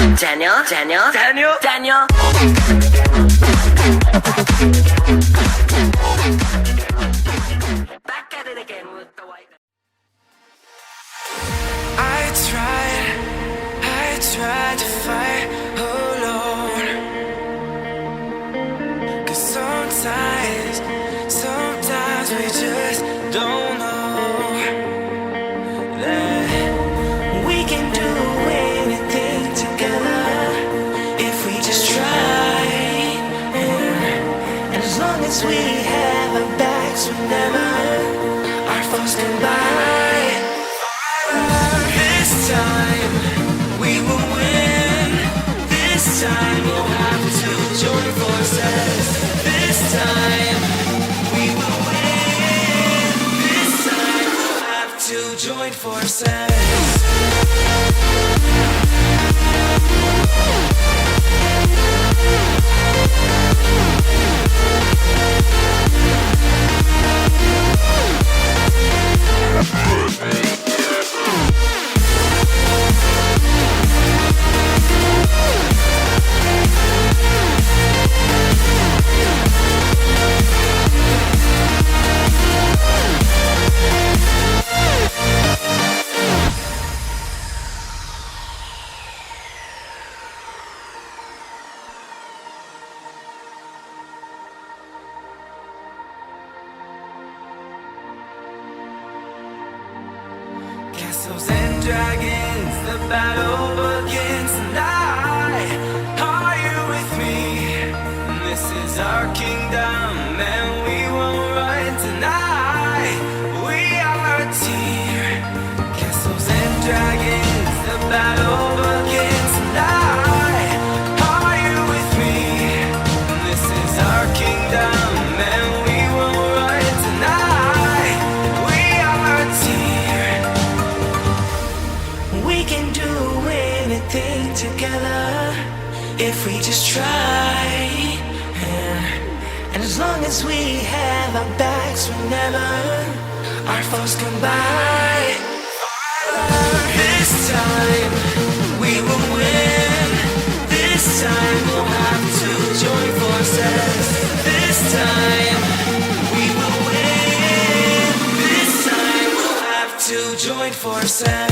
Daniel. Back at it again with the white. I tried to fight alone. 'Cause sometimes we just don't know that we can do anything together if we just try. And as long as we have our backs, whenever our foes come by, this time we will win. This time we'll have to join forces. This time we will win. This time we'll have to join forces. Castles and dragons, the battle begins tonight. Are you with me? This is our kingdom, and we won't run tonight. We are a team. Castles and dragons, the battle begins tonight. Are you with me? This is our kingdom, and we won't run tonight. We are a team. We can do anything together if we just try. And as long as we have our backs whenever our foes come by, this time we will win. This time we'll have to join forces. This time we will win. This time we'll have to join forces.